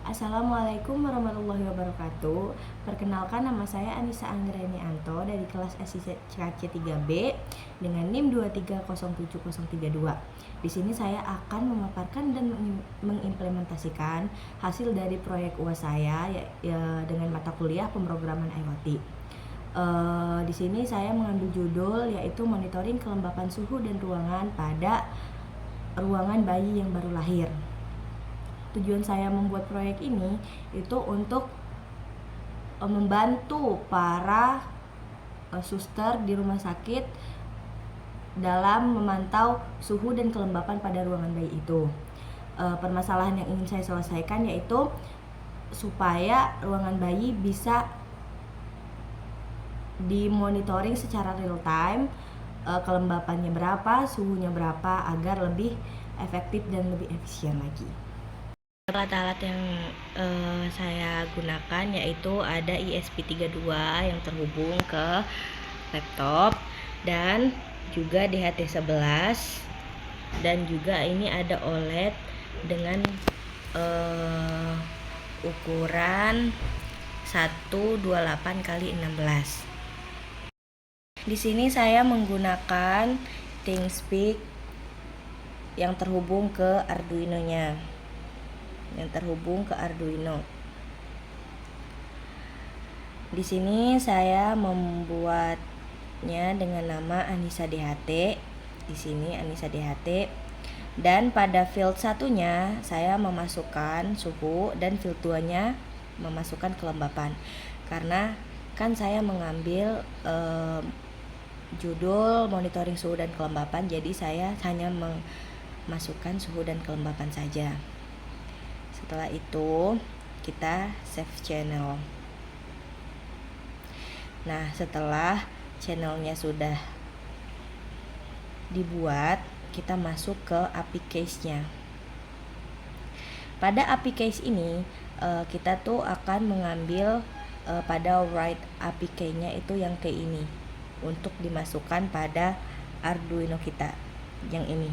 Assalamualaikum warahmatullahi wabarakatuh. Perkenalkan, nama saya Anissa Anggreni Anto dari kelas SIKC 3B dengan NIM 2307032. Di sini saya akan memaparkan dan mengimplementasikan hasil dari proyek UAS saya dengan mata kuliah pemrograman IoT. Di sini saya mengambil judul yaitu monitoring kelembapan suhu dan ruangan pada ruangan bayi yang baru lahir. Tujuan saya membuat proyek ini itu untuk membantu para suster di rumah sakit dalam memantau suhu dan kelembapan pada ruangan bayi itu. Permasalahan yang ingin saya selesaikan yaitu supaya ruangan bayi bisa dimonitoring secara real time, kelembapannya berapa, suhunya berapa, agar lebih efektif dan lebih efisien lagi. Alat-alat yang saya gunakan yaitu ada ESP32 yang terhubung ke laptop dan juga DHT11, dan juga ini ada OLED dengan ukuran 128x16. Di sini saya menggunakan ThinkSpeak yang terhubung ke Arduino-nya. Di sini saya membuatnya dengan nama Anissa DHT. Di sini Anissa DHT. Dan pada field satunya saya memasukkan suhu dan field 2-nya memasukkan kelembapan. Karena kan saya mengambil judul monitoring suhu dan kelembapan, jadi saya hanya memasukkan suhu dan kelembapan saja. Setelah itu kita save channel. Nah, setelah channelnya sudah dibuat, kita masuk ke API case-nya. Pada API case ini kita tuh akan mengambil pada write API key-nya itu yang kayak ini untuk dimasukkan pada Arduino kita yang ini.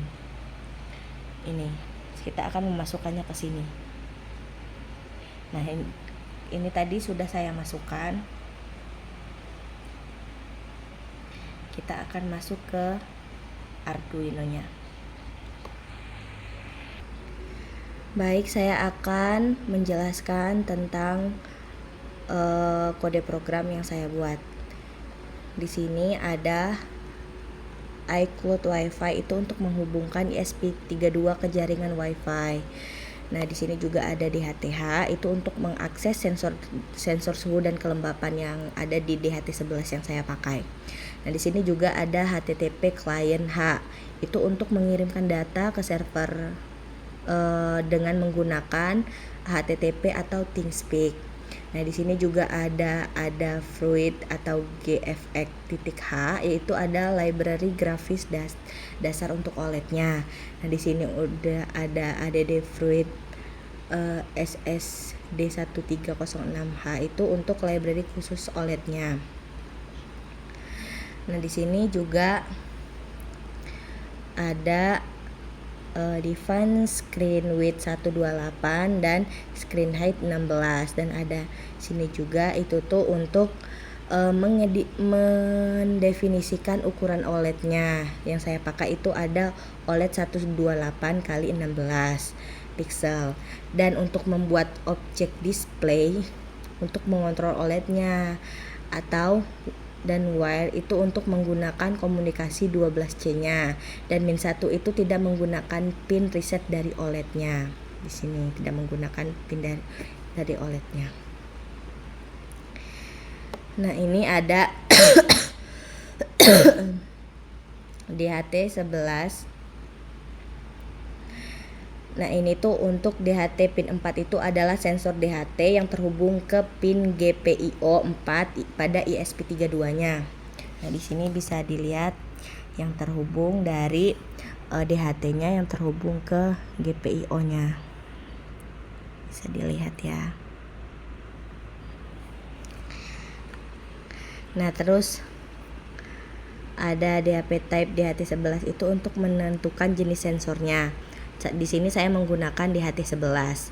Kita akan memasukkannya ke sini. Nah, ini tadi sudah saya masukkan. Kita akan masuk ke Arduino-nya. Baik, saya akan menjelaskan tentang kode program yang saya buat. Di sini ada iCloud Wi-Fi, itu untuk menghubungkan ESP32 ke jaringan Wi-Fi. Nah, di sini juga ada DHT-H, itu untuk mengakses sensor suhu dan kelembapan yang ada di DHT11 yang saya pakai. Nah, di sini juga ada HTTP client H, itu untuk mengirimkan data ke server dengan menggunakan HTTP atau ThinkSpeak. Nah, di sini juga ada Fruit atau GFX.H, yaitu ada library grafis dasar untuk OLED-nya. Nah, di sini udah ada ADD Fruit SSD1306H, itu untuk library khusus OLED-nya. Nah, di sini juga ada define screen width 128 dan screen height 16, dan ada sini juga itu tuh untuk mendefinisikan ukuran OLED-nya. Yang saya pakai itu ada OLED 128x16 pixel. Dan untuk membuat objek display untuk mengontrol OLED-nya atau dan wire itu untuk menggunakan komunikasi 12C-nya, dan min 1 itu tidak menggunakan pin reset dari OLED-nya. Di sini tidak menggunakan pin dari OLED-nya. Nah, ini ada DHT11. Nah, ini tuh untuk DHT pin 4 itu adalah sensor DHT yang terhubung ke pin GPIO 4 pada ESP32-nya. Nah, di sini bisa dilihat yang terhubung dari DHT-nya yang terhubung ke GPIO-nya. Bisa dilihat ya. Nah, terus ada DHP type DHT11 itu untuk menentukan jenis sensornya. Di sini saya menggunakan DHT11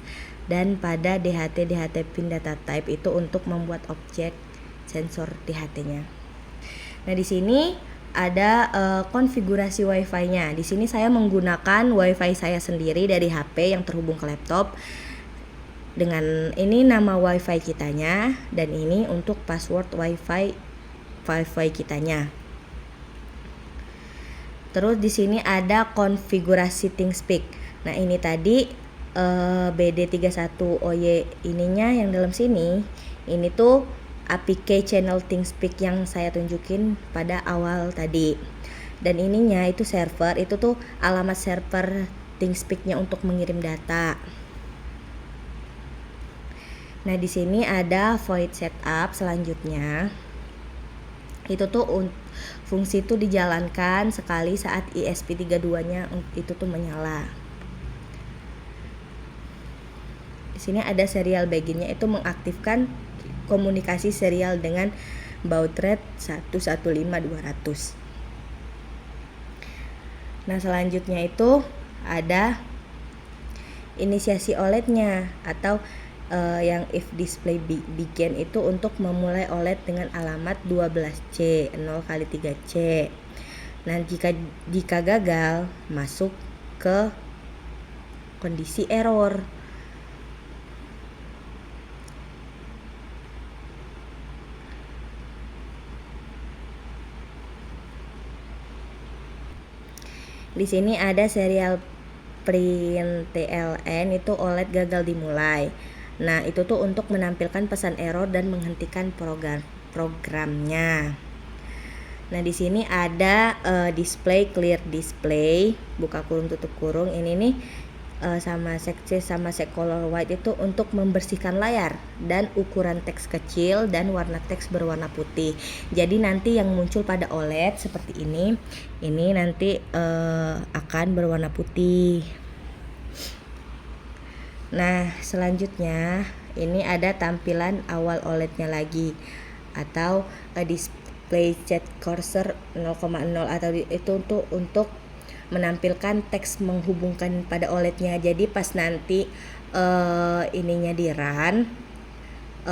dan pada DHT pin data type itu untuk membuat objek sensor DHT-nya. Nah, di sini ada konfigurasi WiFi-nya. Di sini saya menggunakan WiFi saya sendiri dari HP yang terhubung ke laptop. Dengan ini nama WiFi kitanya dan ini untuk password WiFi kitanya. Terus di sini ada konfigurasi ThingSpeak. Nah, ini tadi BD31OY ininya yang dalam sini. Ini tuh APK channel ThingSpeak yang saya tunjukin pada awal tadi. Dan ininya itu server, itu tuh alamat server ThingSpeak-nya untuk mengirim data. Nah, di sini ada void setup selanjutnya. Itu tuh fungsi itu dijalankan sekali saat ESP32-nya itu tuh menyala. Di sini ada serial begin-nya, itu mengaktifkan komunikasi serial dengan baud rate 115.200. Nah, selanjutnya itu ada inisiasi OLED-nya atau yang if display begin itu untuk memulai OLED dengan alamat 12C 0x3C. Nah, jika gagal masuk ke kondisi error. Di sini ada serial print TLN itu OLED gagal dimulai. Nah, itu tuh untuk menampilkan pesan error dan menghentikan programnya. Nah, di sini ada display clear display buka kurung tutup kurung. Ini nih sama sek color white itu untuk membersihkan layar dan ukuran teks kecil dan warna teks berwarna putih. Jadi nanti yang muncul pada OLED seperti ini nanti akan berwarna putih. Nah, selanjutnya ini ada tampilan awal OLED-nya lagi atau display chat cursor 0,0 atau itu untuk menampilkan teks menghubungkan pada OLED-nya. Jadi pas nanti ininya di run,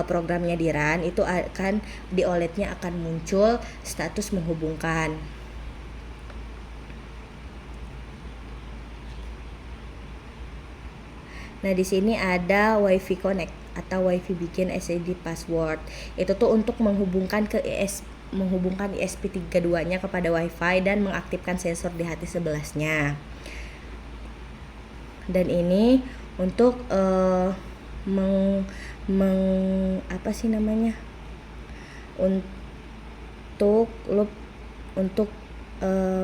programnya di run, itu akan di OLED-nya akan muncul status menghubungkan. Nah, di sini ada WiFi Connect atau WiFi Begin SID password. Itu tuh untuk menghubungkan ESP32-nya kepada WiFi dan mengaktifkan sensor DHT11-nya. Dan ini untuk untuk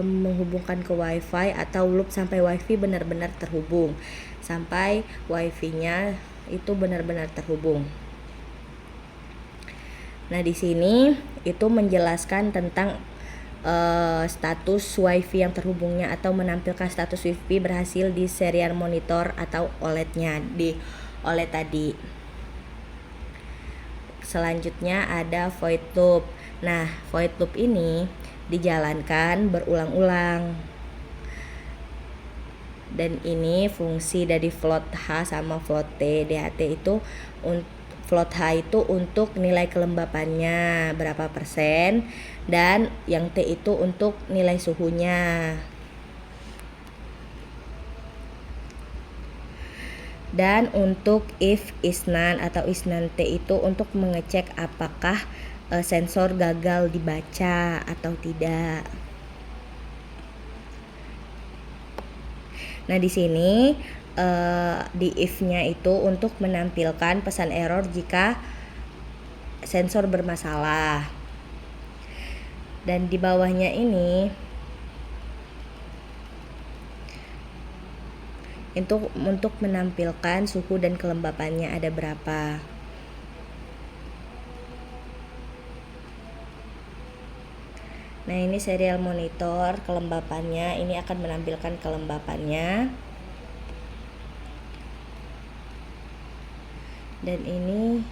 menghubungkan ke WiFi atau loop sampai WiFi benar-benar terhubung, sampai WiFi-nya itu benar-benar terhubung. Nah, di sini itu menjelaskan tentang status WiFi yang terhubungnya atau menampilkan status WiFi berhasil di serial monitor atau OLED-nya di OLED tadi. Selanjutnya ada void loop. Nah, void loop ini dijalankan berulang-ulang. Dan ini fungsi dari float H sama float T. DHT itu float H itu untuk nilai kelembapannya berapa persen, dan yang T itu untuk nilai suhunya. Dan untuk if isnan atau isnan T itu untuk mengecek apakah sensor gagal dibaca atau tidak. Nah, di sini di if-nya itu untuk menampilkan pesan error jika sensor bermasalah. Dan di bawahnya ini untuk menampilkan suhu dan kelembapannya ada berapa. Nah, ini serial monitor kelembapannya, ini akan menampilkan kelembapannya. Dan ini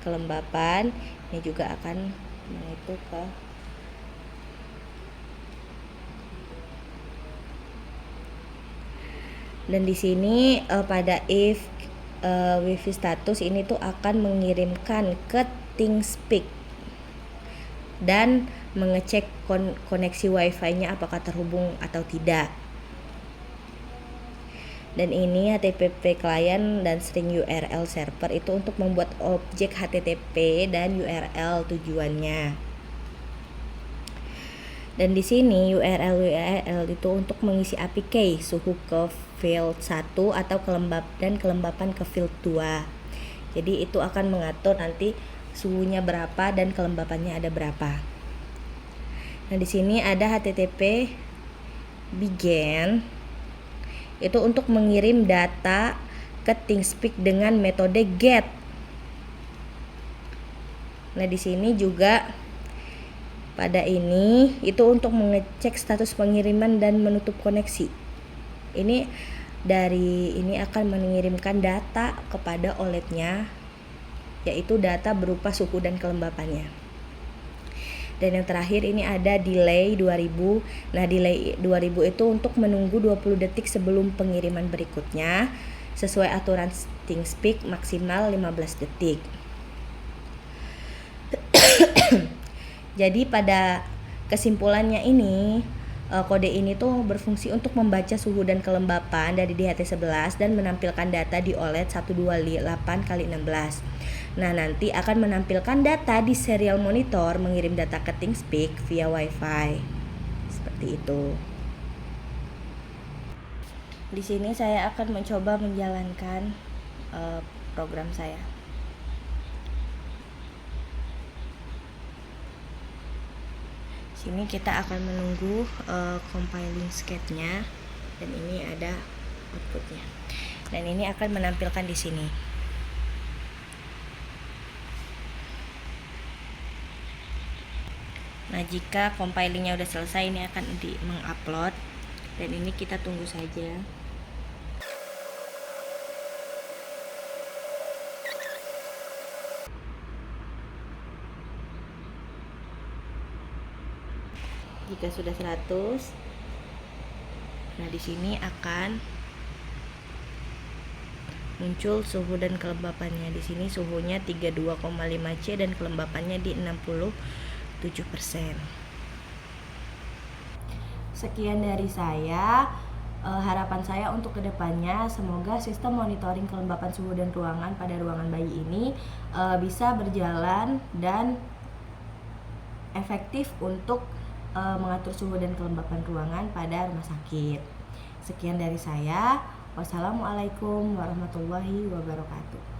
kelembapan, ini juga akan mengacu ke Dan di sini pada if wifi status ini tuh akan mengirimkan ke ThinkSpeak dan mengecek koneksi wifi-nya apakah terhubung atau tidak. Dan ini HTTP client dan string URL server itu untuk membuat objek HTTP dan URL tujuannya. Dan di sini URL itu untuk mengisi API key suhu ke field 1 atau kelembapan ke field 2. Jadi itu akan mengatur nanti suhunya berapa dan kelembapannya ada berapa. Nah, di sini ada HTTP begin itu untuk mengirim data ke ThinkSpeak dengan metode get. Nah, di sini juga pada ini itu untuk mengecek status pengiriman dan menutup koneksi. Ini akan mengirimkan data kepada OLED-nya, yaitu data berupa suhu dan kelembapannya. Dan yang terakhir ini ada delay 2000. Nah, delay 2000 itu untuk menunggu 20 detik sebelum pengiriman berikutnya. Sesuai aturan ThinkSpeak maksimal 15 detik. Jadi pada kesimpulannya ini, kode ini tuh berfungsi untuk membaca suhu dan kelembapan dari DHT11 dan menampilkan data di OLED 128x16. Nah, nanti akan menampilkan data di serial monitor mengirim data ke ThinkSpeak via Wi-Fi. Seperti itu. Di sini saya akan mencoba menjalankan program saya. Sini kita akan menunggu compiling sketch-nya, dan ini ada outputnya. Dan ini akan menampilkan di sini. Nah, jika compilingnya udah selesai, ini akan mengupload, dan ini kita tunggu saja. Jika sudah 100, nah di sini akan muncul suhu dan kelembapannya. Di sini suhunya 32,5 C dan kelembapannya di 67%. Sekian dari saya. Harapan saya untuk kedepannya, semoga sistem monitoring kelembapan suhu dan ruangan pada ruangan bayi ini bisa berjalan dan efektif untuk mengatur suhu dan kelembapan ruangan pada rumah sakit. Sekian dari saya. Wassalamualaikum warahmatullahi wabarakatuh.